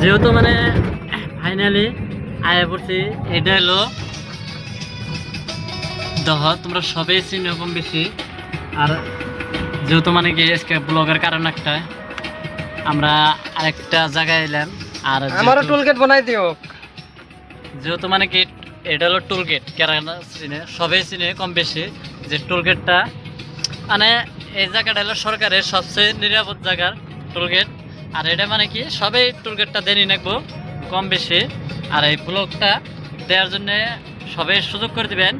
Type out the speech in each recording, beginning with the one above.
যেহেতু মানে ফাইনালি আয়া পড়ছি, এটা হলো দহ, তোমরা সবাই চিনো কম বেশি। আর যেহেতু মানে কি আজকে ব্লগের কারণ একটা, আমরা আরেকটা জায়গায় এলাম। আর আমারও টোল গেট বানাই দিও। যেহেতু মানে কি এটা হলো টোল গেট, কেরালা চিনে, সবাই চিনে কম বেশি যে টোল গেটটা মানে এই জায়গাটা হলো সরকারের সবচেয়ে নিরাপদ জায়গার টোল গেট। আর এটা মানে কি সবাই টোল গেটটা দেনি নাকবো কম বেশি। আর এই ব্লগটা দেওয়ার জন্য সবাই সুযোগ করে দিবেন।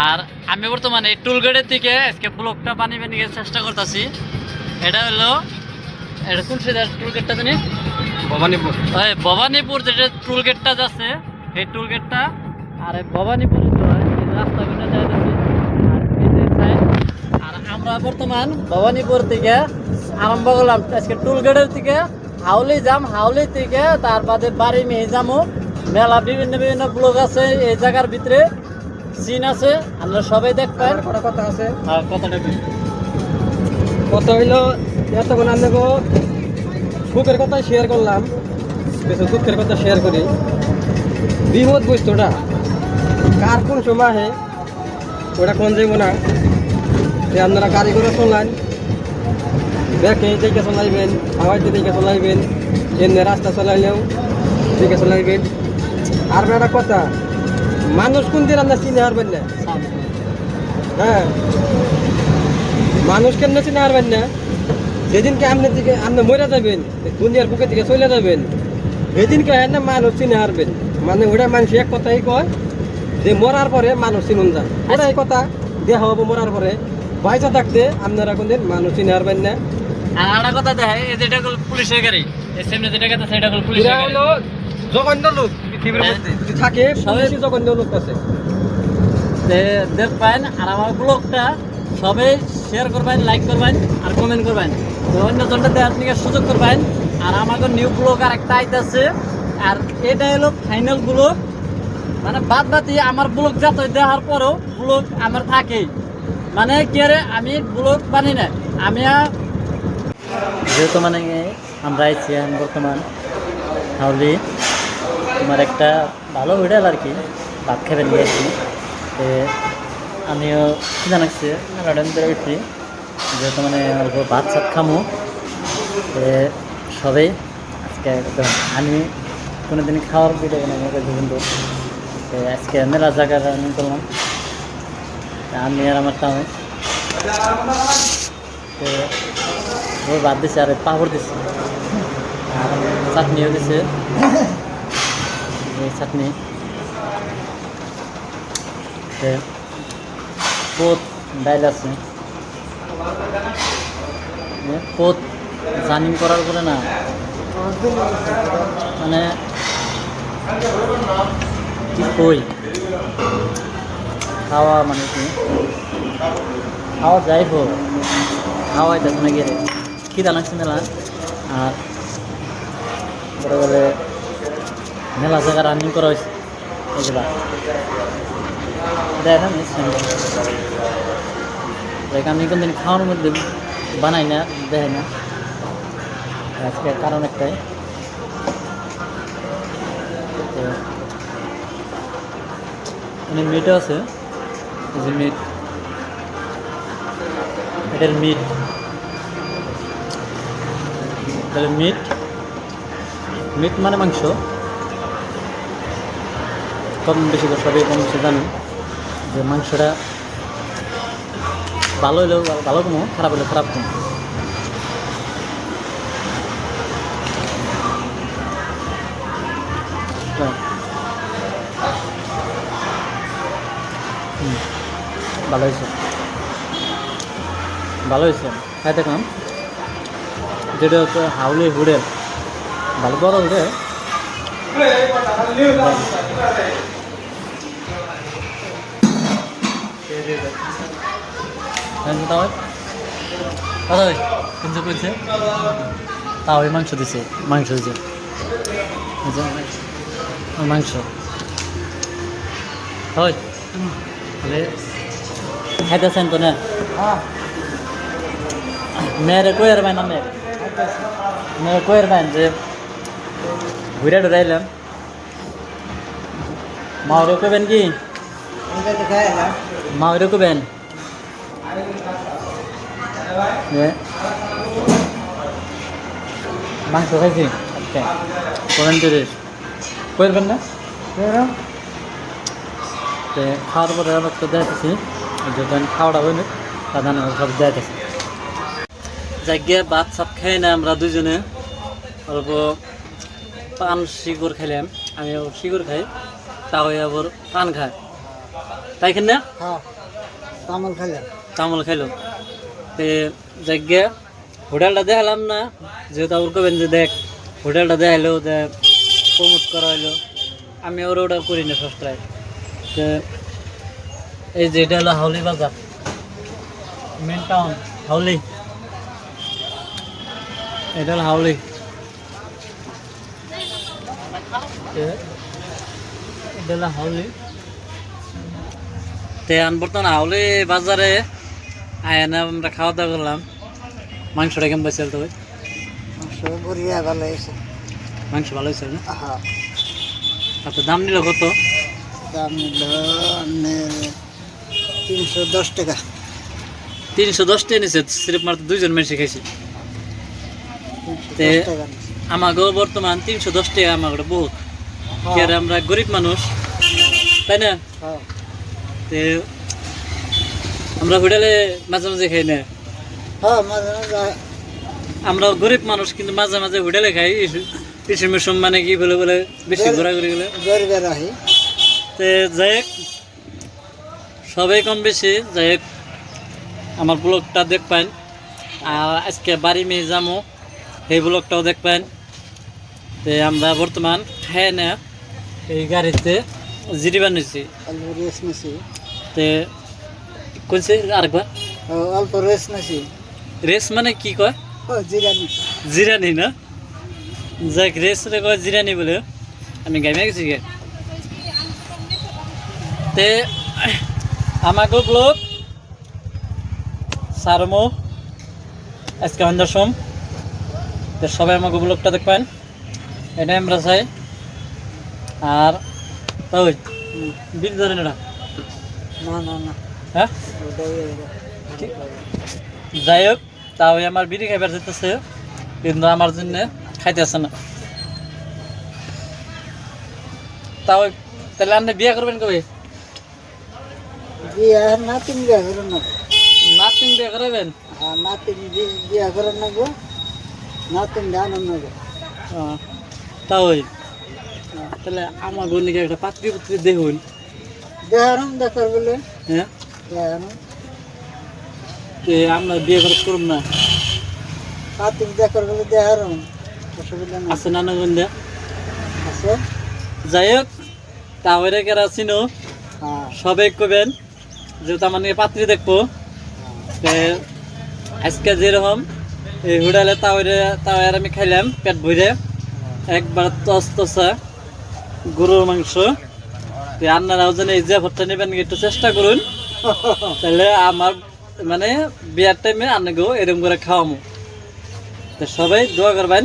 আর আমি বর্তমানে এই টোল গেটের দিকে আজকে ব্লগটা বানিয়ে বানিয়ে চেষ্টা করতেছি। এটা হলো, এটা কোন সাইডের টোল গেটটা জানি? ভবানীপুর। ওই ভবানীপুর যেটা টোল গেটটা যাচ্ছে, এই টোল গেটটা। আর এই ভবানীপুর রাস্তাগুলো যাইতেছি। আর এই যে সাইড, আর আমরা বর্তমান ভবানীপুর থেকে আরম্ভ করলাম আজকে টোল গেটের থেকে হাউলি যাম, হাউলি থেকে তার বাদে বাড়ি মেয়ে যামো। মেলা বিভিন্ন বিভিন্ন ব্লগ আছে এই জায়গার ভিতরে, সিন আছে, আমরা সবাই দেখবেন। কথা আছে, কথাটা কি? কথা হইলো এতক্ষণ আপনাকে সুখের কথা শেয়ার করলাম, কিছু দুঃখের কথা শেয়ার করি। বিপদ বস্তুটা কার কোন সময় হে ওটা কোন যাইব না। যে আপনারা গাড়ি করে চলান, দেখে দেখে চলাইবেন, হাওয়াইতে দেখে চলাইবেন, এমনি রাস্তা চলাইলেও দেখে চলাইবেন। আর একটা কথা, মানুষ কোন দিন আপনার চিনে হারবেন না। হ্যাঁ, মানুষ কেমনে চিনে হারবেন না, যেদিনকে আপনার দিকে আপনি মরে যাবেন, দুনিয়ার বুকের দিকে চলে যাবেন, সেদিনকে না মানুষ চিনে হারবেন। মানে ওটা মানুষ এক কথাই কয় যে মরার পরে মানুষ চিনুন যায়, ওটা এই কথা দেওয়া হবো। মরার পরে পয়সা থাকতে আপনারা কোনদিন মানুষ চিনে হারবেন না। আর একটা কথা দেখে, এই যেটা হলো পুলিশের গাড়ি, এই সামনে যেটা কথা সেটা হলো পুলিশের এরা গাড়ি। হলো জঘন্য লোক পৃথিবীর মধ্যে যদি থাকে, সবাই জঘন্য লোক আছে। দেখবেন আর আমার ব্লগটা সবাই শেয়ার করবেন, লাইক করবেন আর কমেন্ট করবেন, অন্য জনটা দেওয়ার থেকে সুযোগ করবেন। আর আমাকে নিউ ব্লগ আর একটা আইতেছে, আর এটা হলো ফাইনাল ব্লগ। মানে বাদ বাকি আমার ব্লগ যত দেওয়ার পরেও ব্লগ আমার থাকেই, মানে কি আরে আমি ব্লগ বানি না আমি। যেহেতু মানে আমরা আইছি বর্তমান হাউলি, তোমার একটা ভালো হোটেল আর কি, ভাত খেতে নিয়ে আসছি। আমিও জানাচ্ছি ম্যাডাম বেরোচ্ছি, যেহেতু মানে অল্প ভাত সাত খামো। সবাই আজকে একদম আমি কোনো দিন খাওয়ার ভিডিও বানাবো কিন্তু আজকে মেলা জায়গায় রানিং করলাম আমি আর আমার তাও। তো ভাত দিছে আর পাপড় দিছে আর চাটনিও দিছে, এই চাটনি পোত ডাইল আছে। পোত জানিং করার পরে না মানে কি কই, খাওয়া মানে কি খাওয়া যাই হোক, খাওয়াই দেখ না গেলে খিদা লাগছে মেলা। আর বলে বলে মেলা জায়গা রানিং করা হয়েছে এগুলা দেখ আমি কোনদিন খাওয়ার মধ্যে বানাই না, দেখে না। আজকে কারণ একটাই, মানে মিটও আছে, এই যে মিট, এটার মিট, মিট মিট মানে মাংস। কম বেশি করে সবাই কম বেশি জানি যে মাংসটা ভালো হলেও ভালো কমো, খারাপ হলে খারাপ কম। ভালো হয়েছে, ভালো হয়েছে। খাই দেখলাম যেটা হচ্ছে হাউলি হোটেল, ভালো বড় হোটেল। তাও মাংস দিছে, মাংস দিছে, মাংস হয় খাইতেছেন তো না? মেয়েরে কয়ের ভাই না, মেয়ের কয়ের ভাই যে ঘুরে ডরাইলাম মাওরে কবেন কি মাওরে কবেন মাংস খাইছি আচ্ছা কবেন তিরিশ করবেন না তো খাওয়ার পরে আবার তো যাইতেছি যখন খাওয়াটা হইনি সাধারণ সব যাইতেছি যাই গিয়ে ভাত সাপ খাই না আমরা দুজনে অল্প পান শিকড় খাইলাম আমি শিকড় খাই তাও আবার পান খায় তাই খেন না তামল খাইলাম তামল খাইলো তে যাই গিয়ে হোটেলটা দেখালাম না যেহেতু আবার কবেন যে দেখ হোটেলটা দেখাইলো যে প্রমোট করা হইলো আমি ওটা করি না সস্তায় তো এই যে এটা হলো হাউলি বাজার মেন টাউন হাউলি এটা হলো হাউলি এটা হলো হাউলি তে বর্তমানে হাউলি বাজারে আয়না আমরা খাওয়া দাওয়া করলাম মাংসটা কেমন পাইছিল তো বড়িয়া ভালো হয়েছে মাংস ভালো হয়েছিল না হ্যাঁ আচ্ছা দাম নিল কত দাম নিল 310 টাকা 310 টাকা নিছে সিরিপ মাত্র দুইজন মানুষ খাইছি তে আমাকেও বর্তমান 310 টাকা আমাকে বহুত আর আমরা গরিব মানুষ তাই না তে আমরা হোটেলে মাঝে মাঝে খাই না আমরা গরিব মানুষ কিন্তু মাঝে মাঝে হোটেলে খাই ইসে মিসম মানে কি বলে বলে বেশি ঘোরাঘুরি গেলে তে যাই হোক, সবাই কম বেশি যাই হোক, আমার ব্লগটা দেখবেন আর আজকে বাড়ি মেয়ে যাবো সেই ব্লগটাও দেখবেন। তে আমরা বর্তমান খাই না এই গাড়িতে জিরিবান নিছি তে কোনছে আরেকবার অল্প রেস নাছি রেস মানে কি কয় জিরানি জিরানি না যাক রেস রে কয় জিরানি বলে আমি গাইমে গেছি গে তে আমাকে ব্লগ সারমো আজকে আমাদের সোম তো সবাই আমাকে ব্লগটা দেখবেন এটা আমরা চাই। আর ওই বিল ধরেন এটা না না না হ্যাঁ যাই হোক, তাও আমার বিড়ি খাইবার যেতেছে কিন্তু আমার জন্য খাইতেছে না। তাও তাহলে আপনি বিয়ে করবেন কবে? বিয়া নাতিন বিয়া করেন না নাতিন বিয়ে করাবেন? নাতিন বিয়া করেন না গো নাতিন জানেন না গো তাই তাহলে আমার বোনকে একটা পাত্রী পুত্রী দেখুন দেহারম দেখার বলে হ্যাঁ দেহারম আমরা বিয়ে করব না নাতিন দেখার বলে দেহারম অসুবিধা না আছে নানা গন্ধে আছে। যাই হোক, তাহলে কেরা চিনো সবাই কবেন যেহেতু আমার নিয়ে পাত্রী দেখবো আজকে যেরকম এই হোটেলে তাওয়ার আমি খাইলাম পেট ভরে একবার তস তসা গরুর মাংস। আপনারাও যেন এই যে ভরটা নেবেন একটু চেষ্টা করুন তাহলে আমার মানে বিয়ার টাইমে আপনাকেও এরকম করে খাওয়ামো। তো সবাই দোয়া করবেন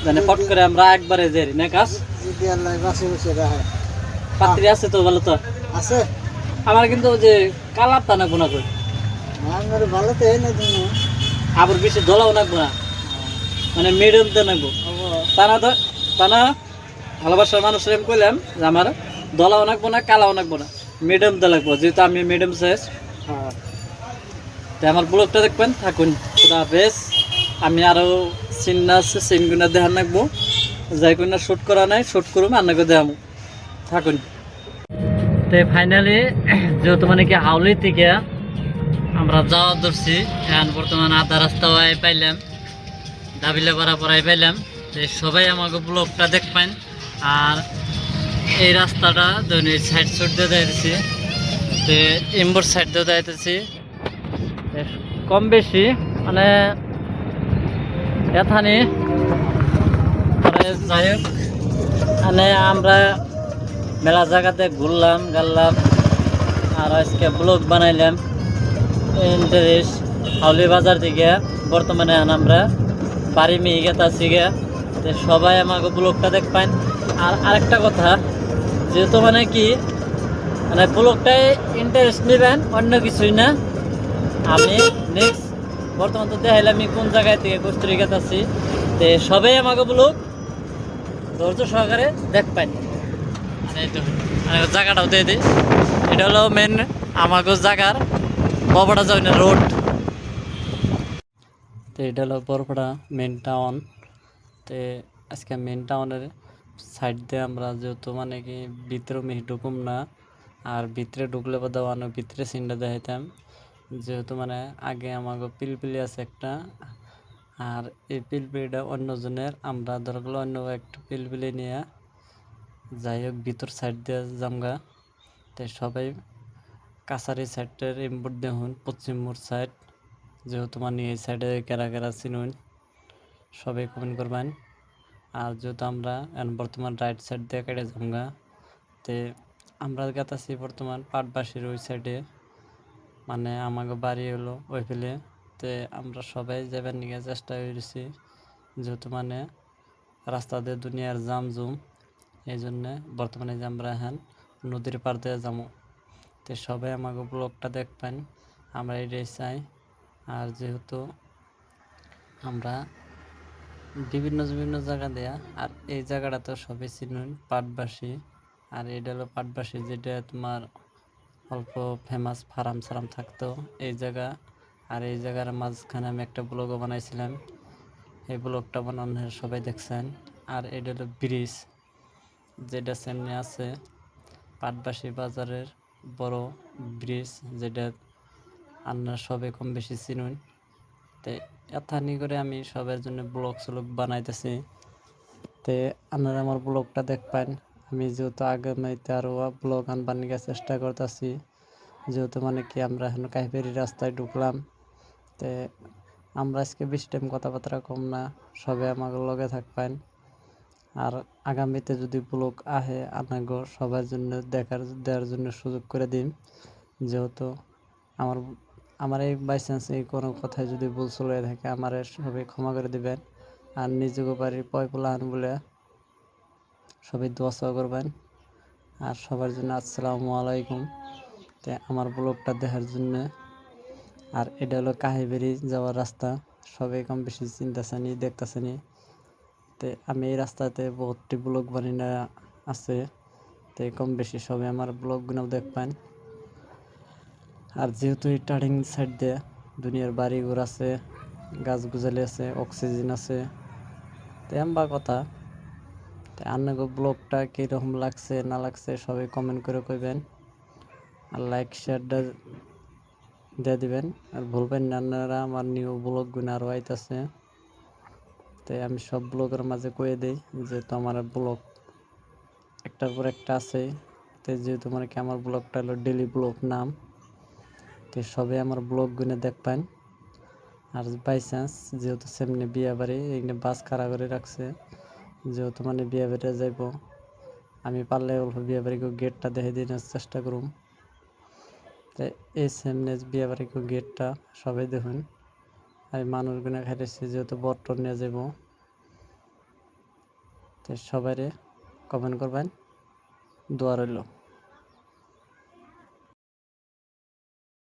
মানে পট করে আমরা একবারে যাই না কাজ যদি আল্লাহ বাসে বসে রাখে। পাত্রী আছে তো ভালো তো আছে আমার কিন্তু যে কালার তা না গুণা করে আমার ভালো তো হয় না তুমি আবার বেশি দলাও নাকবো না মানে মিডিয়াম তো নাকবো তা না ভালোবাসার মানুষের আমি কইলাম যে আমার দলাও নাকবো না কালাও নাকবো না মিডিয়াম তো লাগবো যেহেতু আমি মিডিয়াম সাইজ। তো আমার ব্লগটা দেখবেন থাকুন খুদা বেশ। আমি আরও সিন আছে সিনগুনা দেখান রাখবো যাই কোনা শ্যুট করা নাই শ্যুট করুম আপনাকে দেখাবো থাকুন। তো ফাইনালি যেহেতু মানে কি হাউলি থেকে আমরা যাওয়া ধরছি এখন বর্তমানে আধা রাস্তা পাইলাম দাবিলে করা পড়াই পাইলাম। তো সবাই আমাকে ব্লগটা দেখবেন আর এই রাস্তাটা দৈনিক সাইড সুট দিয়ে যাইতেছি তো এম্বর সাইড দিয়ে যাইতেছি কম বেশি মানে এখানে যাই হোক মানে আমরা মেলা জায়গাতে ঘুরলাম গাল্লাম আর আজকে ব্লগ বানাইলাম ইন্টারেস্ট হাউলি বাজার থেকে বর্তমানে আমরা বাড়ি মেয়ে গেতাছি গে তো সবাই আমাকে ব্লগটা দেখবেন। আর আরেকটা কথা, যেহেতু মানে কি মানে ব্লগটাই ইন্টারেস্ট নেবেন, অন্য কিছুই না। আমি নেক্সট বর্তমান তো দেখাইলাম আমি কোন জায়গায় থেকে কস্তুরিঘাত আছি। তো সবাই আমাকে ব্লগ ধৈর্য সহকারে দেখবেন। আর এই তো জায়গাটাও দিয়ে দিই, এটা হলো মেন আমাকে জায়গার বড়পাড়া যাওয়ার রোড। তো এটা হলো বড়পাড়া মেন টাউন। তো আজকে মেন টাউনের সাইড দিয়ে আমরা যেহেতু মানে কি ভিতরে মিহি ঢুকুম না, আর ভিতরে ঢুকলে বা দেওয়ানো ভিতরে সিনটা দেখাইতাম। যেহেতু মানে আগে আমাকে পিলপিলি আছে একটা, আর এই পিলপিলিটা অন্যজনের, আমরা ধরো অন্য একটা পিলপিলি নিয়ে যাই হোক ভিতর সাইড দিয়ে জামগা। তাই সবাই কাছারি সাইডের ইম্পোর্ট দেখুন, পশ্চিম মোড় সাইড, যেহেতু মানে এই সাইডে কেরা কেরা চিনুন সবাই কমেন্ট করবেন। আর যেহেতু আমরা এখন বর্তমান রাইট সাইড দিয়ে কেটে জামগা, তে আমরা গেতাছি বর্তমান পাটবাসীর ওই সাইডে, মানে আমাকে বাড়ি হলো ওই ফেলে। তে আমরা সবাই যাবার নিয়ে চেষ্টা করেছি, যেহেতু মানে রাস্তা দিয়ে দুনিয়ার জাম জুম, এই জন্যে বর্তমানে যে আমরা এখন নদীর পার দিয়ে যাবো। তো সবাই আমাকে ব্লগটা দেখবেন, আমরা এটাই চাই। আর যেহেতু আমরা বিভিন্ন বিভিন্ন জায়গা দেয়া, আর এই জায়গাটা তো সবাই চিনুন পাটবাসী। আর এটা হলো পাটবাসী, যেটা তোমার অল্প ফেমাস ফার্ম সারাম থাকতো এই জায়গা। আর এই জায়গার মাঝখানে আমি একটা ব্লগও বানাইছিলাম, এই ব্লগটা বানানো সবাই দেখছেন। আর এটা হলো ব্রিজ, যেটা সামনে আছে পাটবাসী বাজারের বড় ব্রিজ, যেটা আপনারা সবাই কম বেশি চিনুন। তো এথানি করে আমি সবার জন্য ব্লগ স্লগ বানাইতেছি। তো আপনারা আমার ব্লগটা দেখবেন। আমি যেহেতু আগামীতে আরও ব্লগ আনবার নিয়ে চেষ্টা করতেছি, যেহেতু মানে কি আমরা এখন কাইফেরি রাস্তায় ঢুকলাম। তো আমরা আজকে বেশি টাইম কথাবার্তা কম না, সবাই আমার লগে থাকবেন। আর আগামীতে যদি ব্লগ আহে আপনাকে সবার জন্য দেওয়ার জন্য সুযোগ করে দিন। যেহেতু আমার আমার এই বাই চান্স এই কোনো কথায় যদি ভুল চলে থাকে, আমার সবাই ক্ষমা করে দিবেন। আর নিজেকে বাড়ির পয়পোলাহান বলে সবাই দোয়া চাওয়া করবেন। আর সবার জন্য আসসালামু আলাইকুম। তো আমার ব্লগটা দেখার জন্য। আর এটা হলো কাহিবেরি যাওয়ার রাস্তা, সবাই কম বেশি চিনতেছেনি দেখতেছেনি। তো আমি এই রাস্তাতে বহুতটি ব্লগ বানিয়ে আছে, তো কম বেশি সবাই আমার ব্লগগুলো দেখবেন। আর যেহেতু এই টার্নিং সাইড দিয়ে দুনিয়ার বাড়ি ঘর আছে, গাছ গুজালি আছে, অক্সিজেন আছে, তো এমবা কথা। তো আপনাকে ব্লগটা কীরকম লাগছে না লাগছে সবাই কমেন্ট করে কইবেন। আর লাইক শেয়ারটা দিয়ে দিবেন। আর ভুলবেন না আপনারা আমার নিউ ব্লগগুলো আরও আইতেছে। তাই আমি সব ব্লগের মাঝে কয়ে দিই, যেহেতু আমার ব্লগ একটার পর একটা আছে। তো যেহেতু মানে কি আমার ব্লগটা হলো ডেলি ব্লগ নাম, তো সবাই আমার ব্লগগুলো দেখবেন। আর বাই চান্স যেহেতু সেমনি বিয়ে বাড়ি এখানে বাস খাড়া করে রাখছে, যেহেতু মানে বিয়ে বাড়িতে যাইব, আমি পারলে অল্প বিয়ে বাড়িকে গেটটা দেখে দেওয়ার চেষ্টা করুম। তো এই সামনে বিয়ে বাড়িকে গেটটা সবাই দেখুন। আমি মানুষগুলো খাইতেছি যেহেতু বট্টর নিয়ে যাব। তো সবাই কমেন্ট করবেন, দোয়া রইল।